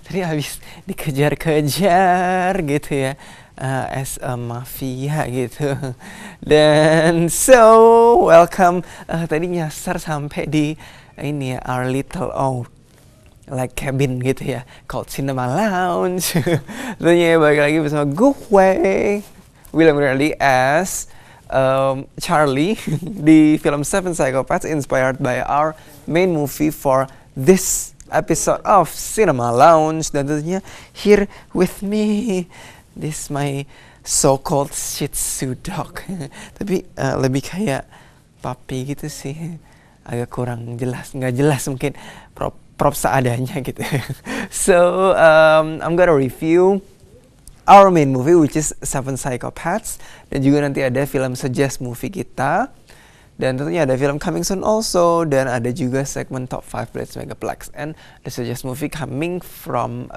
tadi habis dikejar-kejar gitu ya, as a mafia gitu. Dan so welcome, tadi nyasar sampai di ini ya, our little like cabin gitu ya, called Cinema Lounge. Tentunya balik lagi bersama gue, William Riley as Charlie di film Seven Psychopaths, inspired by our main movie for this episode of Cinema Lounge. Dan tentunya here with me, this my so-called Shih Tzu dog. Tapi lebih kayak puppy gitu sih, agak kurang jelas, nggak jelas mungkin, prop seadanya gitu. So I'm gonna review our main movie, which is Seven Psychopaths, dan juga nanti ada film suggest movie kita, dan tentunya ada film coming soon also, dan ada juga segmen top 5 Blitz Megaplex, and the suggest movie coming from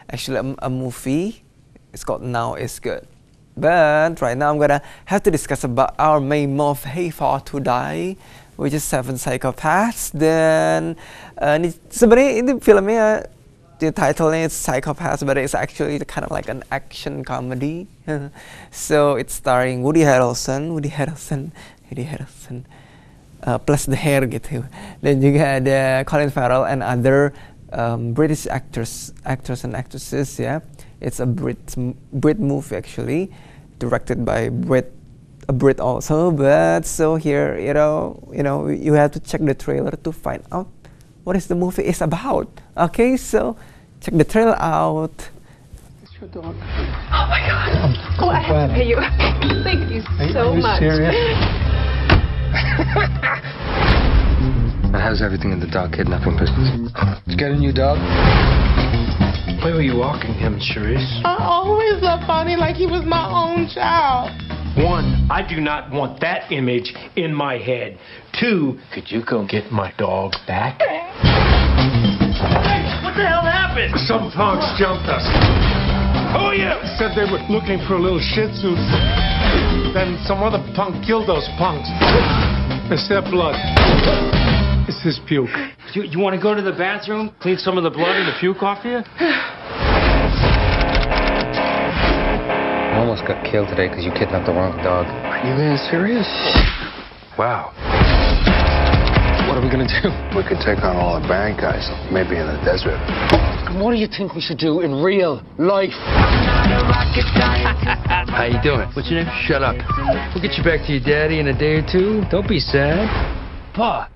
actually a movie. It's called Now Is Good. But right now I'm gonna have to discuss about our main movie for today, which is Seven Psychopaths. Dan sebenarnya ini filmnya, the title-nya is Psychopaths, but it's actually kind of like an action comedy. So it's starring Woody Harrelson, plus the hair gitu. Dan juga ada Colin Farrell and other British actors and actresses ya. It's a Brit movie actually, directed by a Brit also. But so here, you know, you have to check the trailer to find out what is the movie is about. Okay, so check the trailer out. It's your dog. Oh my God! I have to pay you. Thank you so much. Are you serious? How's everything in the dog kidnapping business? Did you get a new dog? Where were you walking him, Charisse? I always loved Bonnie like he was my own child. 1, I do not want that image in my head. 2, could you go get my dog back? Hey, what the hell happened? Some punks jumped us. Who are you? Said they were looking for a little Shih Tzu. Then some other punk killed those punks. It's their blood. It's his puke. You want to go to the bathroom, clean some of the blood and the puke off you? I almost got killed today because you kidnapped the wrong dog. Are you being serious? Wow. What are we gonna do? We could take on all the bad guys, maybe in the desert. And what do you think we should do in real life? How you doing? What's your name? Shut up. We'll get you back to your daddy in a day or two. Don't be sad. Pa.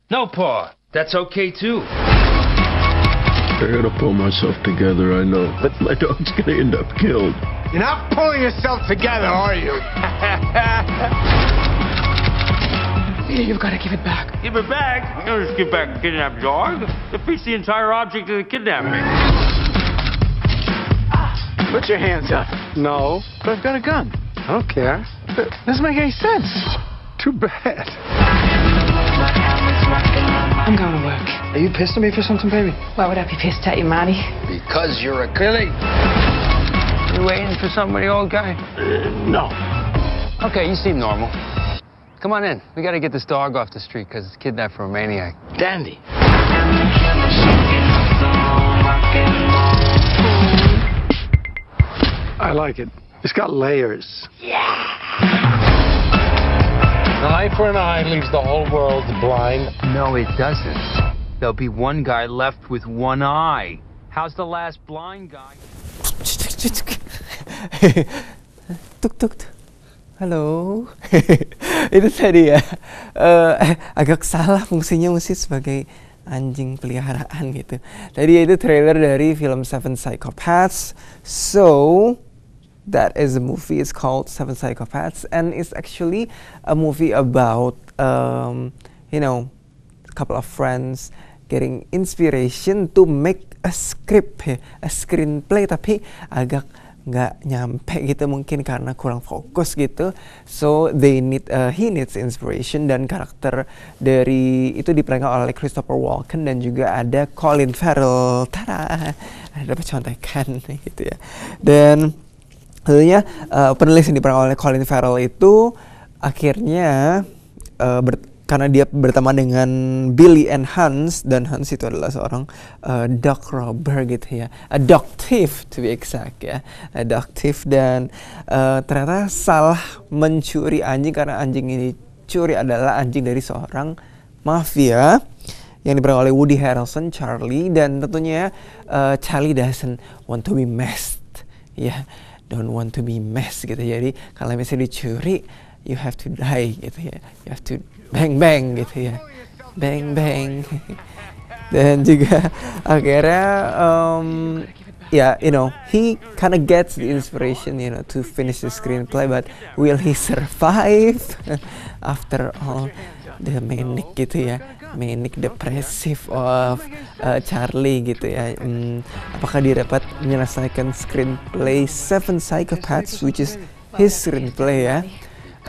No, Pa. That's okay, too. I gotta pull myself together, I know, but my dog's gonna end up killed. You're not pulling yourself together, are you? You've got to give it back. Give it back? You don't just give back a kidnapped dog. Defeats the entire object of the kidnapping. Put your hands up. No, but I've got a gun. I don't care. It doesn't make any sense. Too bad. I'm going to work. Are you pissed at me for something, baby? Why would I be pissed at you, Marty? Because you're a Billy. You waiting for somebody, old guy? No. Okay, you seem normal. Come on in. We gotta get this dog off the street because it's kidnapped from a maniac. Dandy. I like it. It's got layers. An eye for an eye leaves the whole world blind. No, it doesn't. There'll be one guy left with one eye. How's the last blind guy? Tuk. Halo. Itu tadi ya. Agak salah fungsinya, mesti sebagai anjing peliharaan gitu. Tadi itu trailer dari film Seven Psychopaths. So that is a movie. It's called Seven Psychopaths, and it's actually a movie about a couple of friends getting inspiration to make a script, a screenplay, tapi agak nggak nyampe gitu mungkin karena kurang fokus gitu. So he needs inspiration, dan karakter dari itu diperankan oleh Christopher Walken dan juga ada Colin Farrell. Tada, ada contekan gitu ya. Dan tentunya penulis yang diperankan oleh Colin Farrell itu akhirnya karena dia berteman dengan Billy and Hans, dan Hans itu adalah seorang dog robber gitu ya, a dog thief to be exact ya, a dog thief, dan ternyata salah mencuri anjing karena anjing ini curi adalah anjing dari seorang mafia yang diperankan oleh Woody Harrelson, Charlie, dan tentunya Charlie doesn't want to be messed ya, don't want to be messed gitu. Jadi kalau misalnya dicuri, you have to die gitu ya, you have to bang bang gitu ya, bang bang. Dan juga akhirnya you know, he kind of gets the inspiration, you know, to finish the screenplay, but will he survive after all the manic gitu ya, manic depressive of Charlie gitu ya. Apakah dia dapat menyelesaikan screenplay Seven Psychopaths, which is his screenplay ya.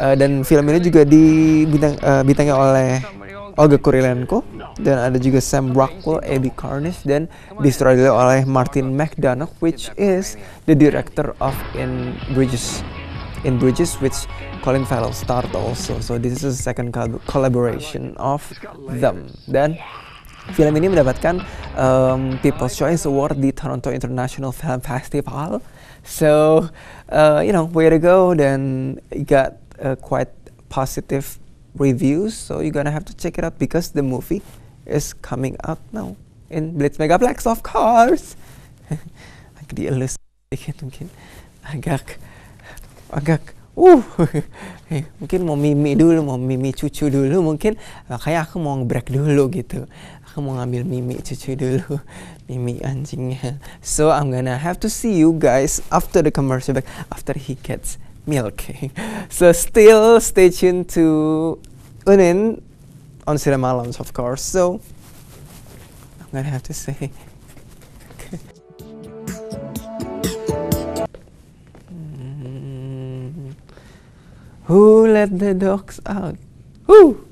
Dan film ini juga dibintangi oleh Olga Kurylenko, dan ada juga Sam Rockwell, Abby Cornish, dan disutradarai oleh Martin McDonagh, which is the director of In Bridges, which Colin Farrell starred also. So this is the second collaboration of them. Dan film ini mendapatkan People's Choice Award di Toronto International Film Festival. So you know, way to go. Dan it got quite positive reviews, so you're gonna have to check it out because the movie is coming out now in Blitz Megaplex, of course. Agak dielus sedikit mungkin, agak mungkin mau mimi cucu dulu mungkin, makanya aku mau nge-break dulu gitu, aku mau ngambil mimi cucu dulu, mimi anjingnya. So I'm gonna have to see you guys after the commercial break, after he gets milk. So still stay tuned to Unin on Cinema Lounge, of course. So I'm gonna have to say who let the dogs out? Who?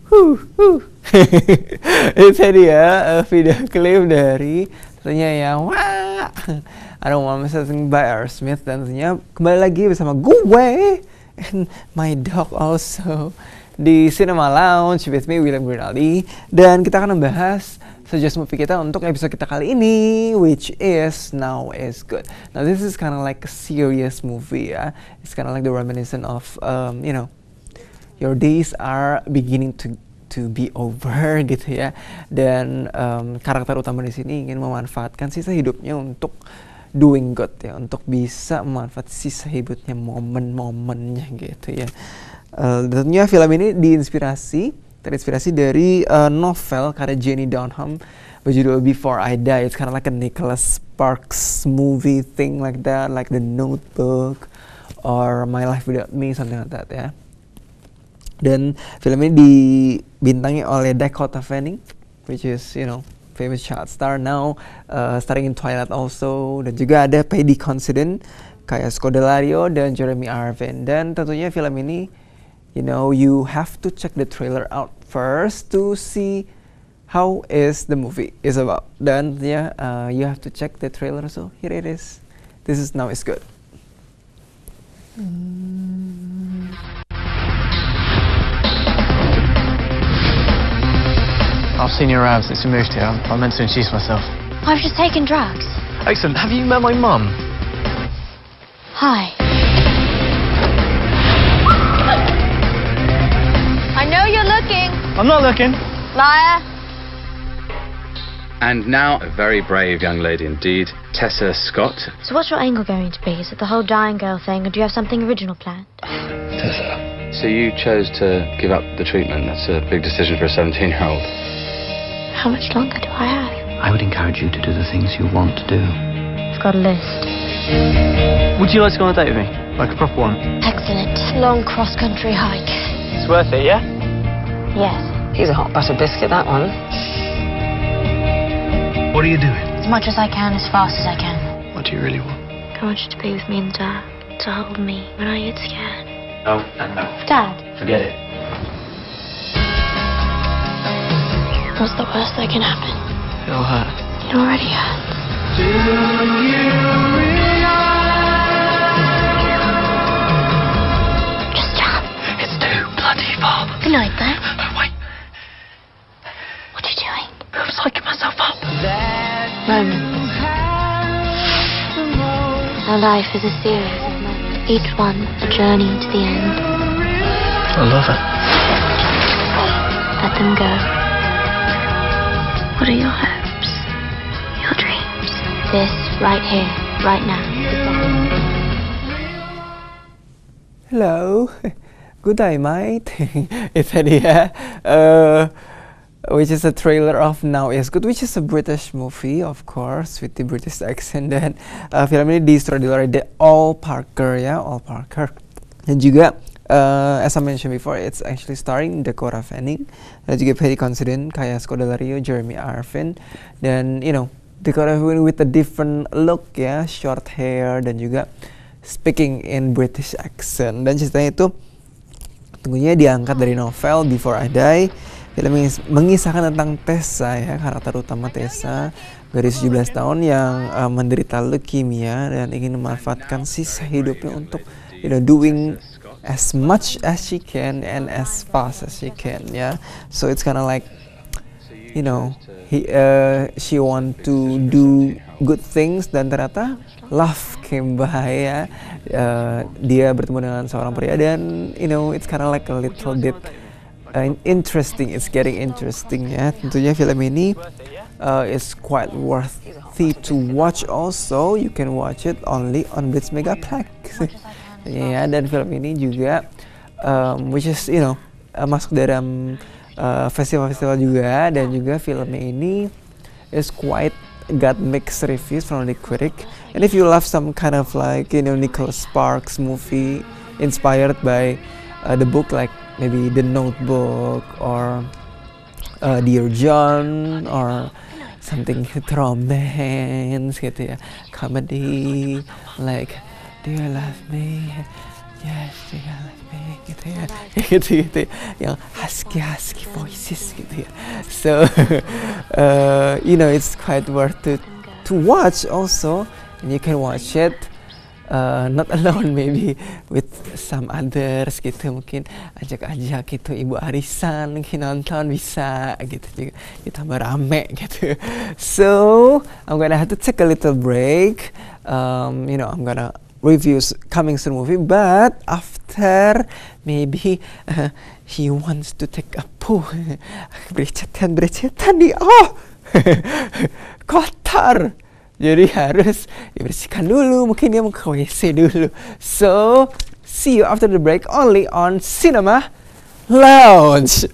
Itu tadi ya video klip dari tentunya yang I Don't Want Something by Aerosmith, dan tentunya kembali lagi bersama gue and my dog also di Cinema Lounge with me, William Grinaldi, dan kita akan membahas suggest movie kita untuk episode kita kali ini, which is Now Is Good. Now this is kind of like a serious movie ya, it's kind of like the reminiscent of you know, your days are beginning to be over gitu ya, dan karakter utama di sini ingin memanfaatkan sisa hidupnya untuk doing good ya, untuk bisa memanfaatkan sisa hidupnya, momen-momennya gitu ya. Tentunya film ini terinspirasi dari novel karya Jenny Donham berjudul Before I Die. It's kind of like a Nicholas Sparks movie thing like that, like The Notebook or My Life Without Me, something like that ya. Dan film ini dibintangi oleh Dakota Fanning, which is, you know, famous child star now, starring in Twilight also, dan juga ada Paddy Considine, kayak Scodelario, dan Jeremy Irvine. Dan tentunya film ini, you know, you have to check the trailer out first to see how is the movie is about. Dan tentunya you have to check the trailer, so here it is. This is Now Is Good. I've seen you around since we moved here. I meant to introduce myself. I've just taken drugs. Excellent. Have you met my mum? Hi. I know you're looking. I'm not looking. Liar. And now, a very brave young lady indeed, Tessa Scott. So what's your angle going to be? Is it the whole dying girl thing, or do you have something original planned? Tessa. So you chose to give up the treatment. That's a big decision for a 17-year-old. How much longer do I have? I would encourage you to do the things you want to do. I've got a list. Would you like to go on a date with me? Like a proper one? Excellent. Long cross-country hike. It's worth it, yeah? Yes. He's a hot butter biscuit, that one. What are you doing? As much as I can, as fast as I can. What do you really want? I want you to be with me and Dad. To hold me when I get scared. No and no. Dad. Forget it. What's the worst that can happen? It'll hurt. It already hurts. Just jump. It's too bloody far. Good night, then. Oh, wait. psyching myself up. Roman. Our life is a series of moments, each one a journey to the end. I love it. Let them go. What are your hopes? Your dreams? This, right here, right now. Hello, good day mate. Itu dia, which is a trailer of Now Is Good, which is a British movie, of course, with the British accent. Dan film ini disutradarai Ol Parker ya, Ol Parker. Dan juga, as I mentioned before, it's actually starring Dakota Fanning, dan juga Paddy Considine, Kaya Scodelario, Jeremy Irvine, dan you know Dakota Fanning with a different look ya, short hair, dan juga speaking in British accent. Dan ceritanya itu tentunya diangkat dari novel Before I Die. Film ini mengisahkan tentang Tessa ya, karakter utama Tessa, gadis 17 tahun yang menderita leukemia dan ingin memanfaatkan sisa hidupnya untuk doing as much as she can and as fast as she can ya. So it's kind of like she want to do good things, dan ternyata love came by ya. Dia bertemu dengan seorang pria dan it's kind of like a little bit interesting. It's getting interesting ya. Tentunya film ini is quite worthy to watch also. You can watch it only on Blitz Megaplex. Ya, dan film ini juga which is masuk dalam festival-festival juga, dan juga film ini is quite got mixed reviews from the critic. And if you love some kind of like Nicholas Sparks movie inspired by the book, like maybe The Notebook or Dear John or something with romance gitu ya, comedy like Do You Love Me? Yes, do you love me? Gitu ya, gitu yang husky voices gitu ya. So it's quite worth to watch also, and you can watch it not alone, maybe with some others gitu, mungkin ajak gitu ibu arisan mungkin nonton bisa gitu juga, kita tambah rame gitu. So I'm gonna have to take a little break. I'm gonna reviews coming soon movie, but after maybe he wants to take a poo. Berecetan nih, kotor, jadi harus dibersihkan dulu, mungkin dia mau ke WC dulu. So see you after the break only on Cinema Lounge.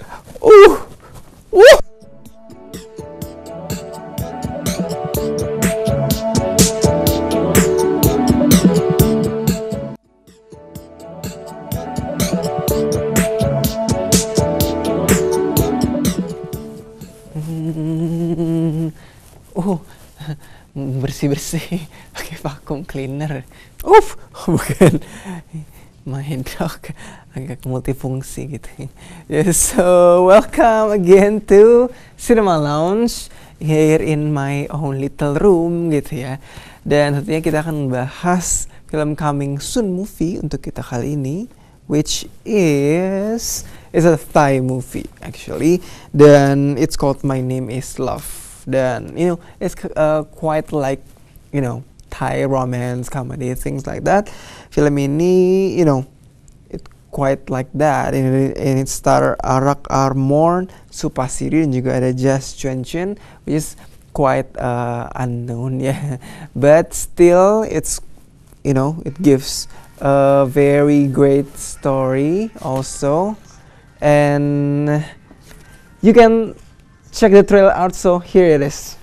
Bersih pakai vacuum cleaner. Bukan, my dog agak multifungsi gitu. So welcome again to Cinema Lounge here in my own little room gitu ya. Dan tentunya kita akan membahas film coming soon movie untuk kita kali ini, which is a Thai movie actually, dan it's called My Name Is Love. Dan it's quite like Thai romance, comedy, things like that. Film ini it quite like that, and it star Arak Armorn, Supasiri, dan juga ada Jas Chuan Chen, which is quite unknown ya. But still it's it gives a very great story also, and you can check the trailer out, so here it is.